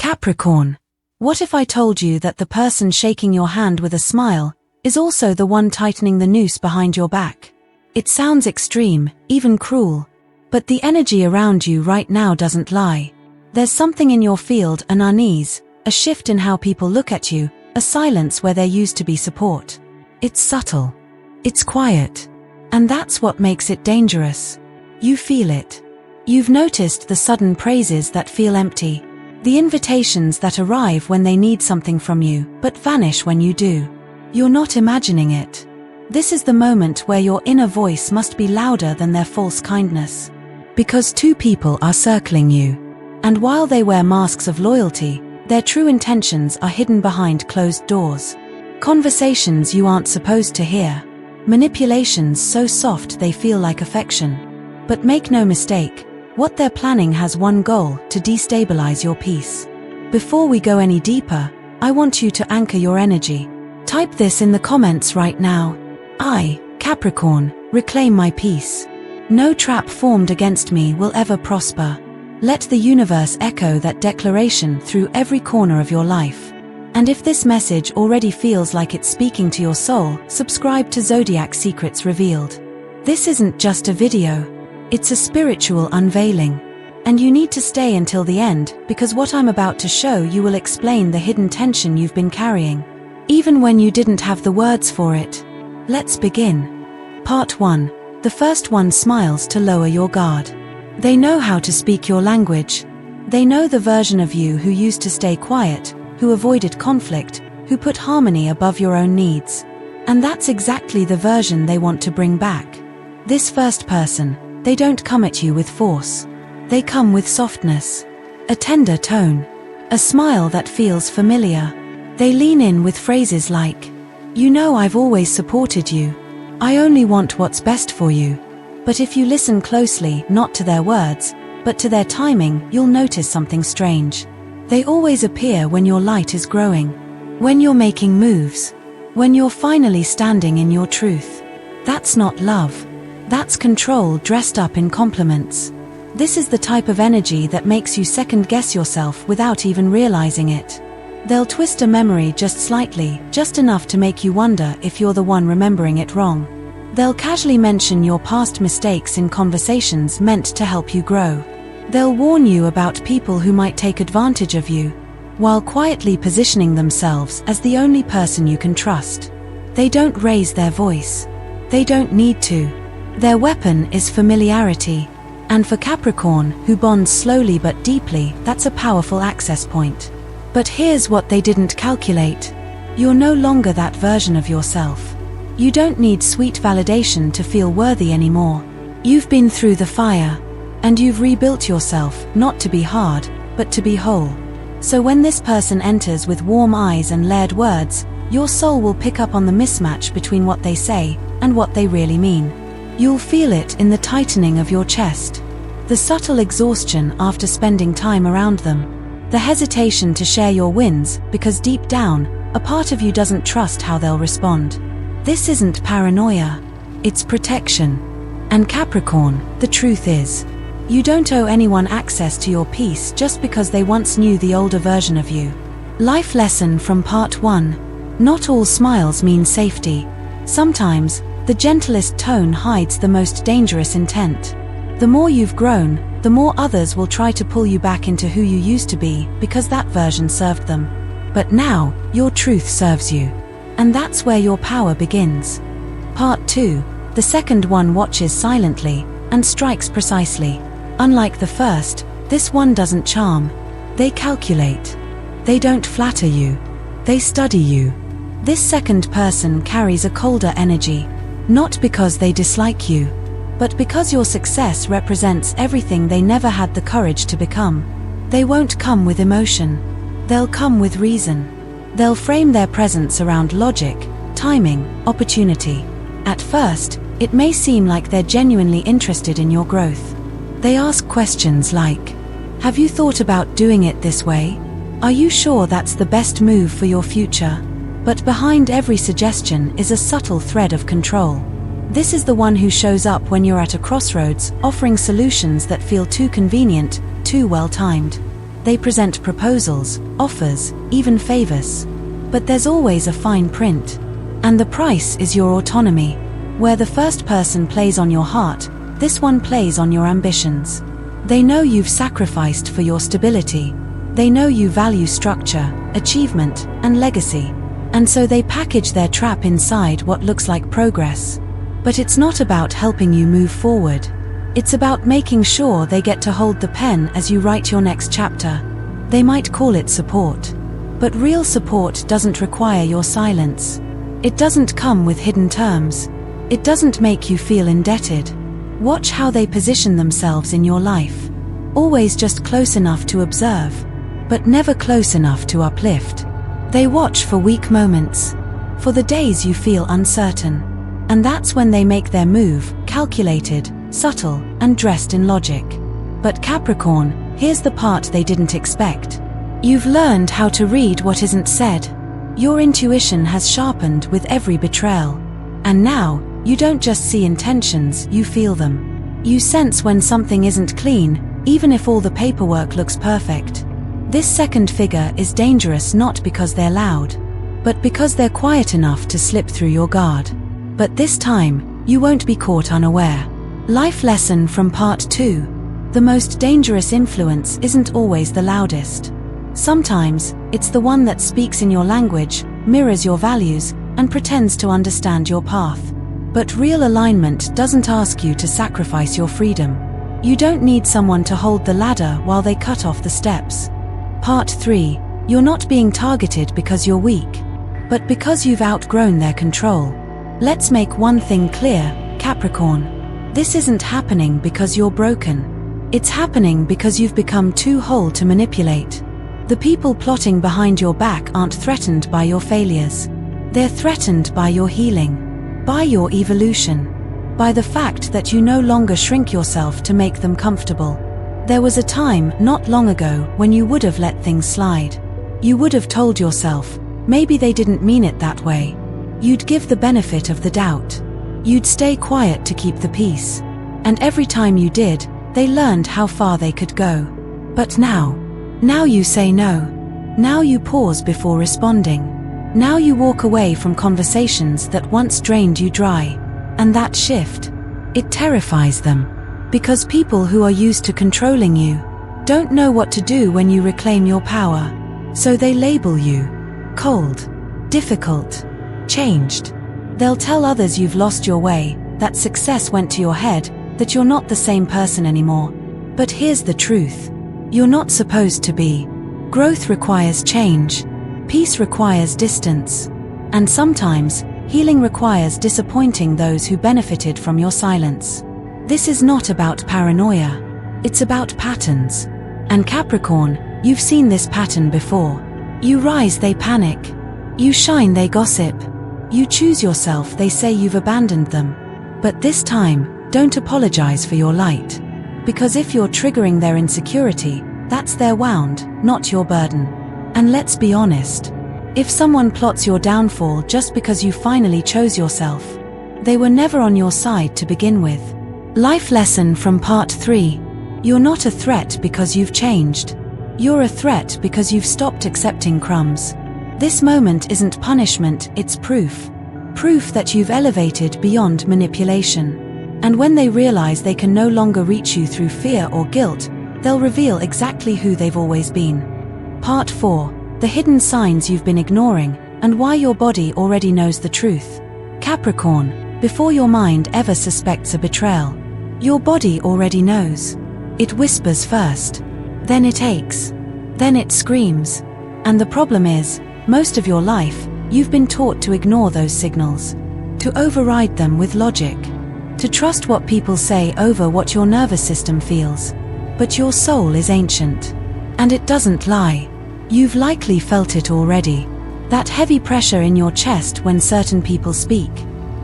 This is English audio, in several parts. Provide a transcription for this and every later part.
Capricorn. What if I told you that the person shaking your hand with a smile is also the one tightening the noose behind your back? It sounds extreme, even cruel. But the energy around you right now doesn't lie. There's something in your field, an unease, a shift in how people look at you, a silence where there used to be support. It's subtle. It's quiet. And that's what makes it dangerous. You feel it. You've noticed the sudden praises that feel empty. The invitations that arrive when they need something from you, but vanish when you do. You're not imagining it. This is the moment where your inner voice must be louder than their false kindness. Because two people are circling you. And while they wear masks of loyalty, their true intentions are hidden behind closed doors. Conversations you aren't supposed to hear. Manipulations so soft they feel like affection. But make no mistake, what they're planning has one goal: to destabilize your peace. Before we go any deeper, I want you to anchor your energy. Type this in the comments right now. I, Capricorn, reclaim my peace. No trap formed against me will ever prosper. Let the universe echo that declaration through every corner of your life. And if this message already feels like it's speaking to your soul, subscribe to Zodiac Secrets Revealed. This isn't just a video. It's a spiritual unveiling. And you need to stay until the end, because what I'm about to show you will explain the hidden tension you've been carrying, even when you didn't have the words for it. Let's begin. Part 1. The first one smiles to lower your guard. They know how to speak your language. They know the version of you who used to stay quiet, who avoided conflict, who put harmony above your own needs. And that's exactly the version they want to bring back. This first person, they don't come at you with force. They come with softness. A tender tone. A smile that feels familiar. They lean in with phrases like, "You know I've always supported you. I only want what's best for you." But if you listen closely, not to their words, but to their timing, you'll notice something strange. They always appear when your light is growing. When you're making moves. When you're finally standing in your truth. That's not love. That's control dressed up in compliments. This is the type of energy that makes you second-guess yourself without even realizing it. They'll twist a memory just slightly, just enough to make you wonder if you're the one remembering it wrong. They'll casually mention your past mistakes in conversations meant to help you grow. They'll warn you about people who might take advantage of you, while quietly positioning themselves as the only person you can trust. They don't raise their voice. They don't need to. Their weapon is familiarity. And for Capricorn, who bonds slowly but deeply, that's a powerful access point. But here's what they didn't calculate. You're no longer that version of yourself. You don't need sweet validation to feel worthy anymore. You've been through the fire. And you've rebuilt yourself, not to be hard, but to be whole. So when this person enters with warm eyes and layered words, your soul will pick up on the mismatch between what they say and what they really mean. You'll feel it in the tightening of your chest. The subtle exhaustion after spending time around them. The hesitation to share your wins, because deep down, a part of you doesn't trust how they'll respond. This isn't paranoia. It's protection. And Capricorn, the truth is, you don't owe anyone access to your peace just because they once knew the older version of you. Life lesson from Part 1. Not all smiles mean safety. Sometimes, the gentlest tone hides the most dangerous intent. The more you've grown, the more others will try to pull you back into who you used to be because that version served them. But now, your truth serves you. And that's where your power begins. Part 2. The second one watches silently and strikes precisely. Unlike the first, this one doesn't charm. They calculate. They don't flatter you. They study you. This second person carries a colder energy. Not because they dislike you, but because your success represents everything they never had the courage to become. They won't come with emotion. They'll come with reason. They'll frame their presence around logic, timing, opportunity. At first, it may seem like they're genuinely interested in your growth. They ask questions like, "Have you thought about doing it this way? Are you sure that's the best move for your future?" But behind every suggestion is a subtle thread of control. This is the one who shows up when you're at a crossroads, offering solutions that feel too convenient, too well-timed. They present proposals, offers, even favors. But there's always a fine print. And the price is your autonomy. Where the first person plays on your heart, this one plays on your ambitions. They know you've sacrificed for your stability. They know you value structure, achievement, and legacy. And so they package their trap inside what looks like progress. But it's not about helping you move forward. It's about making sure they get to hold the pen as you write your next chapter. They might call it support. But real support doesn't require your silence. It doesn't come with hidden terms. It doesn't make you feel indebted. Watch how they position themselves in your life. Always just close enough to observe, but never close enough to uplift. They watch for weak moments, for the days you feel uncertain. And that's when they make their move, calculated, subtle, and dressed in logic. But Capricorn, here's the part they didn't expect. You've learned how to read what isn't said. Your intuition has sharpened with every betrayal. And now, you don't just see intentions, you feel them. You sense when something isn't clean, even if all the paperwork looks perfect. This second figure is dangerous not because they're loud, but because they're quiet enough to slip through your guard. But this time, you won't be caught unaware. Life lesson from part 2. The most dangerous influence isn't always the loudest. Sometimes, it's the one that speaks in your language, mirrors your values, and pretends to understand your path. But real alignment doesn't ask you to sacrifice your freedom. You don't need someone to hold the ladder while they cut off the steps. Part 3. You're not being targeted because you're weak, but because you've outgrown their control. Let's make one thing clear, Capricorn. This isn't happening because you're broken. It's happening because you've become too whole to manipulate. The people plotting behind your back aren't threatened by your failures. They're threatened by your healing, by your evolution, by the fact that you no longer shrink yourself to make them comfortable. There was a time not long ago when you would have let things slide. You would have told yourself, maybe they didn't mean it that way. You'd give the benefit of the doubt. You'd stay quiet to keep the peace. And every time you did, they learned how far they could go. But now you say no. Now you pause before responding. Now you walk away from conversations that once drained you dry. And that shift, it terrifies them. Because people who are used to controlling you don't know what to do when you reclaim your power. So they label you cold, difficult, changed. They'll tell others you've lost your way, that success went to your head, that you're not the same person anymore. But here's the truth. You're not supposed to be. Growth requires change. Peace requires distance. And sometimes, healing requires disappointing those who benefited from your silence. This is not about paranoia. It's about patterns. And Capricorn, you've seen this pattern before. You rise, they panic. You shine, they gossip. You choose yourself, they say you've abandoned them. But this time, don't apologize for your light. Because if you're triggering their insecurity, that's their wound, not your burden. And let's be honest. If someone plots your downfall just because you finally chose yourself, they were never on your side to begin with. Life lesson from part 3. You're not a threat because you've changed. You're a threat because you've stopped accepting crumbs. This moment isn't punishment, it's proof. Proof that you've elevated beyond manipulation. And when they realize they can no longer reach you through fear or guilt, they'll reveal exactly who they've always been. Part 4. The hidden signs you've been ignoring, and why your body already knows the truth. Capricorn, before your mind ever suspects a betrayal, your body already knows. It whispers first. Then it aches. Then it screams. And the problem is, most of your life, you've been taught to ignore those signals. To override them with logic. To trust what people say over what your nervous system feels. But your soul is ancient. And it doesn't lie. You've likely felt it already. That heavy pressure in your chest when certain people speak.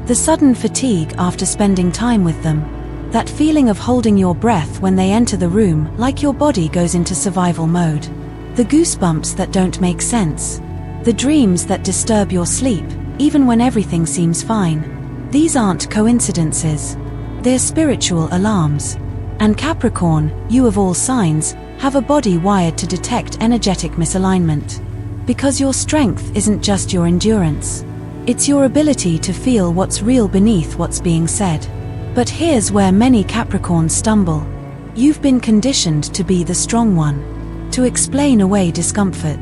The sudden fatigue after spending time with them. That feeling of holding your breath when they enter the room, like your body goes into survival mode. The goosebumps that don't make sense. The dreams that disturb your sleep, even when everything seems fine. These aren't coincidences. They're spiritual alarms. And Capricorn, you of all signs, have a body wired to detect energetic misalignment. Because your strength isn't just your endurance. It's your ability to feel what's real beneath what's being said. But here's where many Capricorns stumble. You've been conditioned to be the strong one, to explain away discomfort,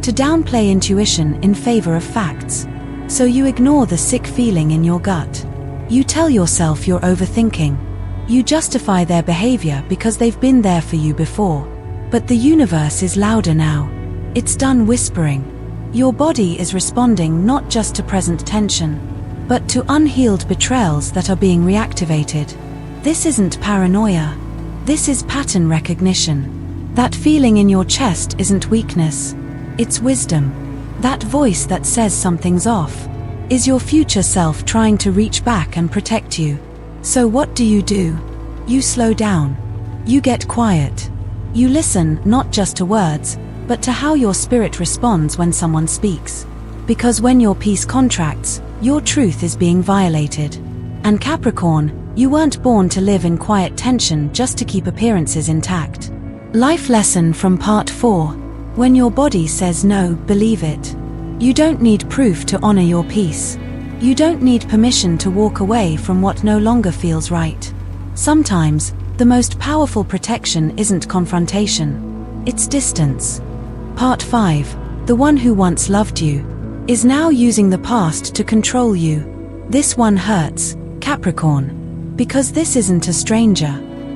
to downplay intuition in favor of facts. So you ignore the sick feeling in your gut. You tell yourself you're overthinking. You justify their behavior because they've been there for you before. But the universe is louder now. It's done whispering. Your body is responding not just to present tension, but to unhealed betrayals that are being reactivated. This isn't paranoia. This is pattern recognition. That feeling in your chest isn't weakness. It's wisdom. That voice that says something's off is your future self trying to reach back and protect you. So what do? You slow down. You get quiet. You listen not just to words, but to how your spirit responds when someone speaks. Because when your peace contracts, your truth is being violated. And Capricorn, you weren't born to live in quiet tension just to keep appearances intact. Life lesson from part 4. When your body says no, believe it. You don't need proof to honor your peace. You don't need permission to walk away from what no longer feels right. Sometimes, the most powerful protection isn't confrontation. It's distance. Part 5. The one who once loved you is now using the past to control you. This one hurts, Capricorn. Because this isn't a stranger.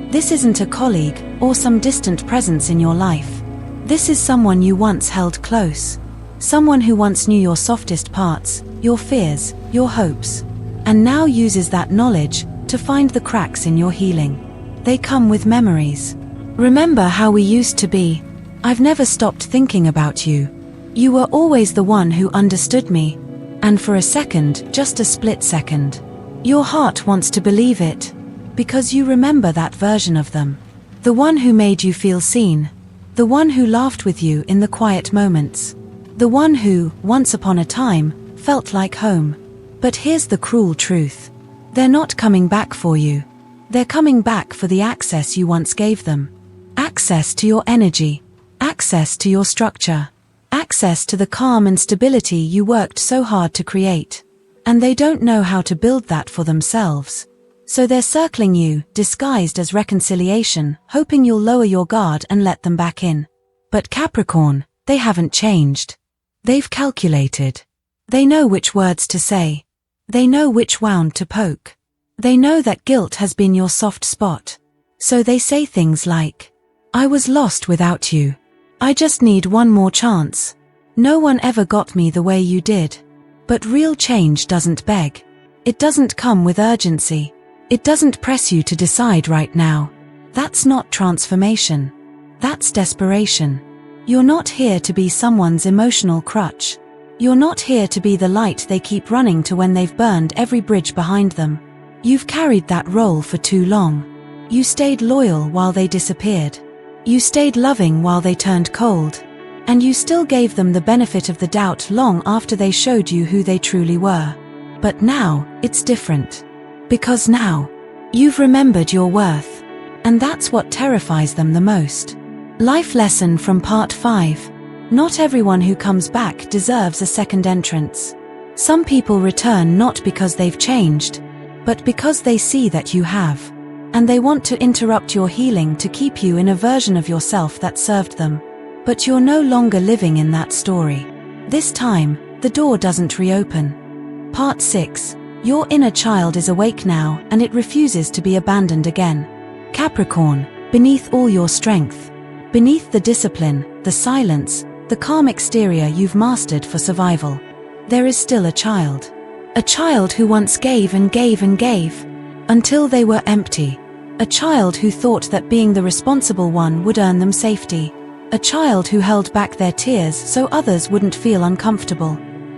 This isn't a colleague or some distant presence in your life. This is someone you once held close. Someone who once knew your softest parts, your fears, your hopes, and now uses that knowledge to find the cracks in your healing. They come with memories. Remember how we used to be? I've never stopped thinking about you. You were always the one who understood me. And for a second, just a split second, your heart wants to believe it. Because you remember that version of them. The one who made you feel seen. The one who laughed with you in the quiet moments. The one who, once upon a time, felt like home. But here's the cruel truth. They're not coming back for you. They're coming back for the access you once gave them. Access to your energy. Access to your structure. Access to the calm and stability you worked so hard to create. And they don't know how to build that for themselves. So they're circling you, disguised as reconciliation, hoping you'll lower your guard and let them back in. But Capricorn, they haven't changed. They've calculated. They know which words to say. They know which wound to poke. They know that guilt has been your soft spot. So they say things like, I was lost without you. I just need one more chance. No one ever got me the way you did. But real change doesn't beg. It doesn't come with urgency. It doesn't press you to decide right now. That's not transformation. That's desperation. You're not here to be someone's emotional crutch. You're not here to be the light they keep running to when they've burned every bridge behind them. You've carried that role for too long. You stayed loyal while they disappeared. You stayed loving while they turned cold. And you still gave them the benefit of the doubt long after they showed you who they truly were. But now, it's different. Because now, you've remembered your worth. And that's what terrifies them the most. Life lesson from part 5. Not everyone who comes back deserves a second entrance. Some people return not because they've changed, but because they see that you have. And they want to interrupt your healing to keep you in a version of yourself that served them. But you're no longer living in that story. This time, the door doesn't reopen. Part 6. Your inner child is awake now and it refuses to be abandoned again. Capricorn, beneath all your strength, beneath the discipline, the silence, the calm exterior you've mastered for survival, there is still a child. A child who once gave and gave and gave, until they were empty. A child who thought that being the responsible one would earn them safety. A child who held back their tears so others wouldn't feel uncomfortable.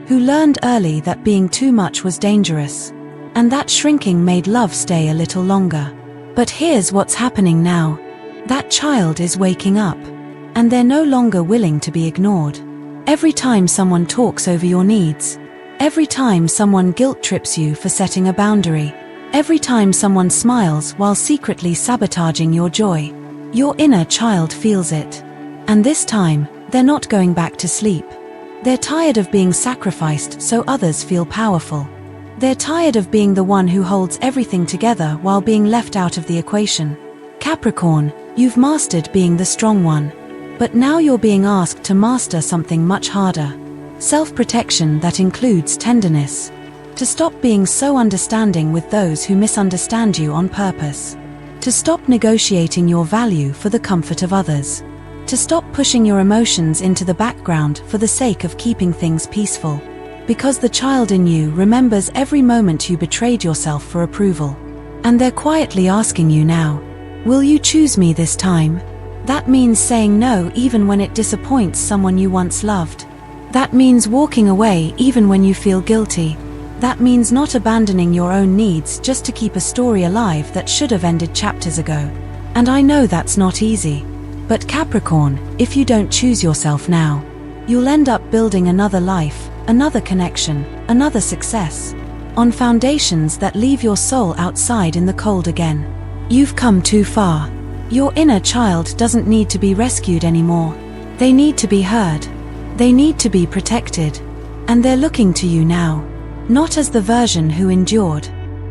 Who learned early that being too much was dangerous. And that shrinking made love stay a little longer. But here's what's happening now. That child is waking up. And they're no longer willing to be ignored. Every time someone talks over your needs. Every time someone guilt trips you for setting a boundary. Every time someone smiles while secretly sabotaging your joy. Your inner child feels it. And this time, they're not going back to sleep. They're tired of being sacrificed so others feel powerful. They're tired of being the one who holds everything together while being left out of the equation. Capricorn, you've mastered being the strong one. But now you're being asked to master something much harder. Self-protection that includes tenderness. To stop being so understanding with those who misunderstand you on purpose. To stop negotiating your value for the comfort of others. To stop pushing your emotions into the background for the sake of keeping things peaceful. Because the child in you remembers every moment you betrayed yourself for approval. And they're quietly asking you now, will you choose me this time? That means saying no even when it disappoints someone you once loved. That means walking away even when you feel guilty. That means not abandoning your own needs just to keep a story alive that should have ended chapters ago. And I know that's not easy. But Capricorn, if you don't choose yourself now, you'll end up building another life, another connection, another success, on foundations that leave your soul outside in the cold again. You've come too far. Your inner child doesn't need to be rescued anymore. They need to be heard. They need to be protected. And they're looking to you now. Not as the version who endured,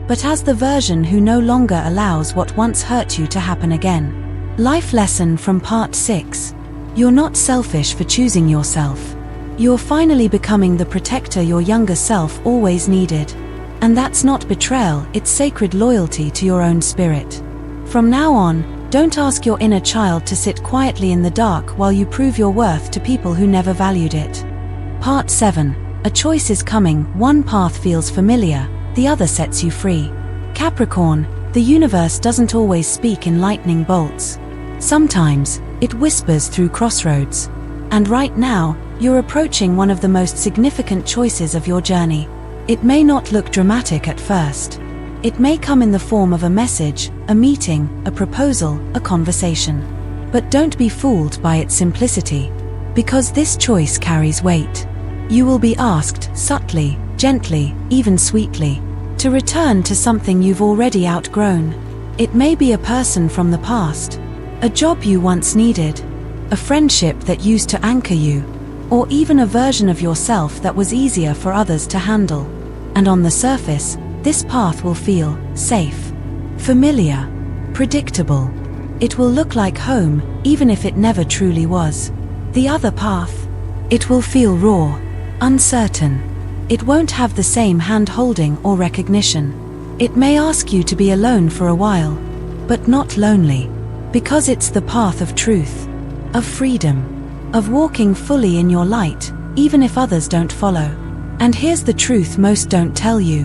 but as the version who no longer allows what once hurt you to happen again. Life lesson from part 6. You're not selfish for choosing yourself. You're finally becoming the protector your younger self always needed. And that's not betrayal, it's sacred loyalty to your own spirit. From now on, don't ask your inner child to sit quietly in the dark while you prove your worth to people who never valued it. Part 7. A choice is coming, one path feels familiar, the other sets you free. Capricorn, the universe doesn't always speak in lightning bolts. Sometimes, it whispers through crossroads. And right now, you're approaching one of the most significant choices of your journey. It may not look dramatic at first. It may come in the form of a message, a meeting, a proposal, a conversation. But don't be fooled by its simplicity. Because this choice carries weight. You will be asked, subtly, gently, even sweetly, to return to something you've already outgrown. It may be a person from the past, a job you once needed, a friendship that used to anchor you, or even a version of yourself that was easier for others to handle. And on the surface, this path will feel safe, familiar, predictable. It will look like home, even if it never truly was. The other path, it will feel raw, uncertain. It won't have the same hand-holding or recognition. It may ask you to be alone for a while, but not lonely. Because it's the path of truth, of freedom, of walking fully in your light, even if others don't follow. And here's the truth most don't tell you.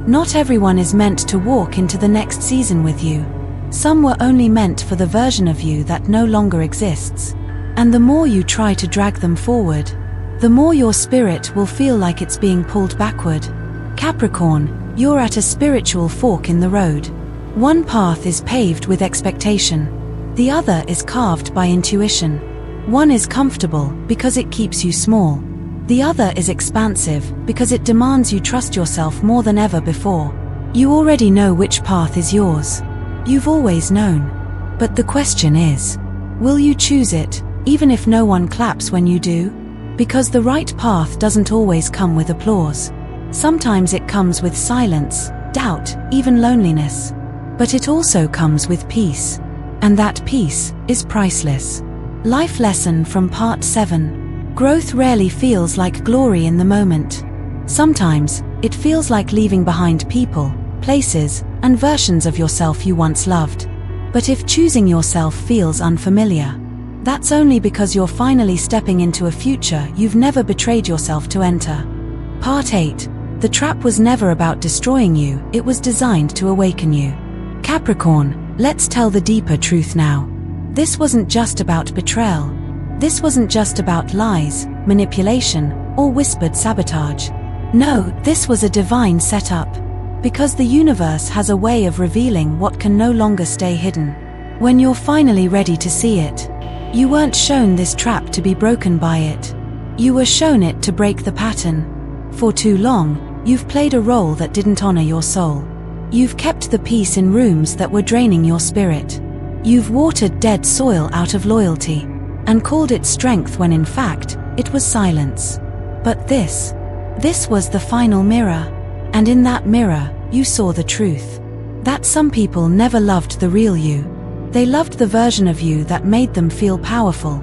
Not everyone is meant to walk into the next season with you. Some were only meant for the version of you that no longer exists. And the more you try to drag them forward, the more your spirit will feel like it's being pulled backward. Capricorn, you're at a spiritual fork in the road. One path is paved with expectation. The other is carved by intuition. One is comfortable because it keeps you small. The other is expansive because it demands you trust yourself more than ever before. You already know which path is yours. You've always known. But the question is, will you choose it, even if no one claps when you do? Because the right path doesn't always come with applause. Sometimes it comes with silence, doubt, even loneliness. But it also comes with peace. And that peace is priceless. Life lesson from part 7. Growth rarely feels like glory in the moment. Sometimes, it feels like leaving behind people, places, and versions of yourself you once loved. But if choosing yourself feels unfamiliar, that's only because you're finally stepping into a future you've never betrayed yourself to enter. Part 8. The trap was never about destroying you, it was designed to awaken you. Capricorn, let's tell the deeper truth now. This wasn't just about betrayal. This wasn't just about lies, manipulation, or whispered sabotage. No, this was a divine setup. Because the universe has a way of revealing what can no longer stay hidden. When you're finally ready to see it, you weren't shown this trap to be broken by it. You were shown it to break the pattern. For too long, you've played a role that didn't honor your soul. You've kept the peace in rooms that were draining your spirit. You've watered dead soil out of loyalty, and called it strength when in fact, it was silence. But this was the final mirror. And in that mirror, you saw the truth. That some people never loved the real you. They loved the version of you that made them feel powerful.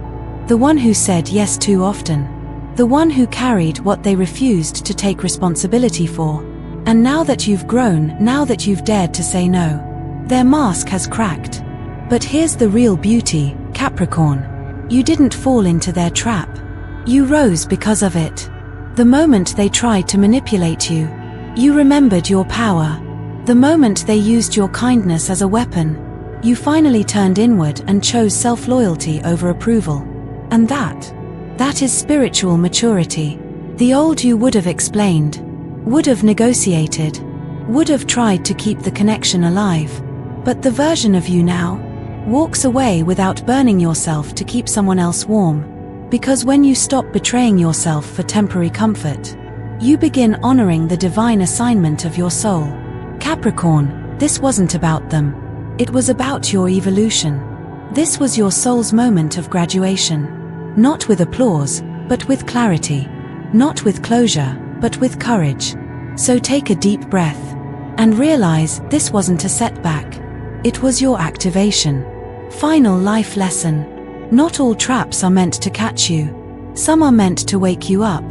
The one who said yes too often. The one who carried what they refused to take responsibility for. And now that you've grown, now that you've dared to say no, their mask has cracked. But here's the real beauty, Capricorn. You didn't fall into their trap. You rose because of it. The moment they tried to manipulate you, you remembered your power. The moment they used your kindness as a weapon, you finally turned inward and chose self-loyalty over approval. And that is spiritual maturity. The old you would have explained, would have negotiated, would have tried to keep the connection alive. But the version of you now walks away without burning yourself to keep someone else warm. Because when you stop betraying yourself for temporary comfort, you begin honoring the divine assignment of your soul. Capricorn, this wasn't about them. It was about your evolution. This was your soul's moment of graduation. Not with applause, but with clarity. Not with closure, but with courage. So take a deep breath and realize this wasn't a setback. It was your activation. Final life lesson. Not all traps are meant to catch you. Some are meant to wake you up,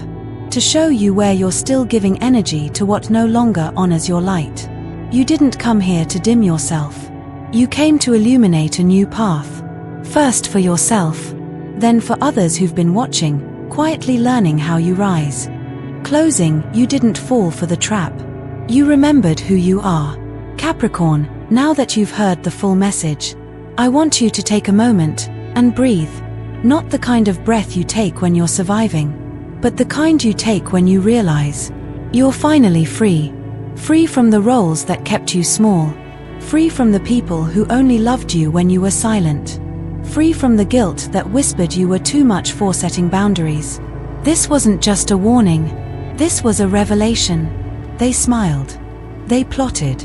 to show you where you're still giving energy to what no longer honors your light. You didn't come here to dim yourself. You came to illuminate a new path. First for yourself, then for others who've been watching, quietly learning how you rise. Closing, you didn't fall for the trap. You remembered who you are. Capricorn, now that you've heard the full message, I want you to take a moment and breathe. Not the kind of breath you take when you're surviving, but the kind you take when you realize you're finally free. Free from the roles that kept you small. Free from the people who only loved you when you were silent. Free from the guilt that whispered you were too much for setting boundaries. This wasn't just a warning. This was a revelation. They smiled. They plotted.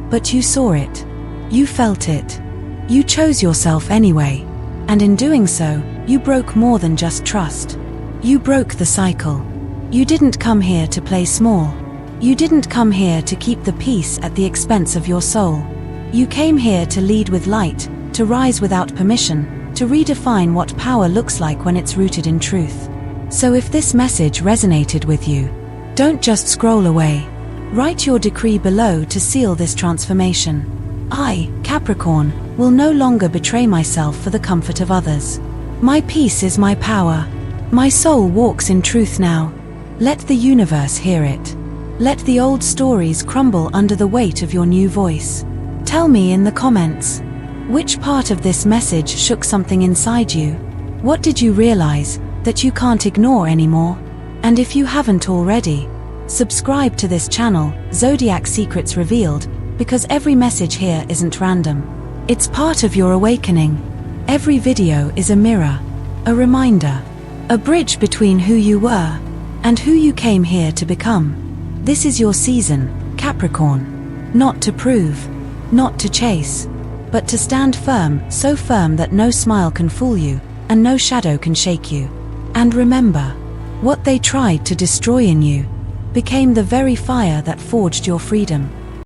But you saw it. You felt it. You chose yourself anyway. And in doing so, you broke more than just trust. You broke the cycle. You didn't come here to play small. You didn't come here to keep the peace at the expense of your soul. You came here to lead with light, to rise without permission, to redefine what power looks like when it's rooted in truth. So if this message resonated with you, don't just scroll away. Write your decree below to seal this transformation. I, Capricorn, will no longer betray myself for the comfort of others. My peace is my power. My soul walks in truth now. Let the universe hear it. Let the old stories crumble under the weight of your new voice. Tell me in the comments, which part of this message shook something inside you? What did you realize that you can't ignore anymore? And if you haven't already, subscribe to this channel, Zodiac Secrets Revealed, because every message here isn't random. It's part of your awakening. Every video is a mirror, a reminder, a bridge between who you were and who you came here to become. This is your season, Capricorn. Not to prove, not to chase, but to stand firm, so firm that no smile can fool you and no shadow can shake you. And remember, what they tried to destroy in you became the very fire that forged your freedom.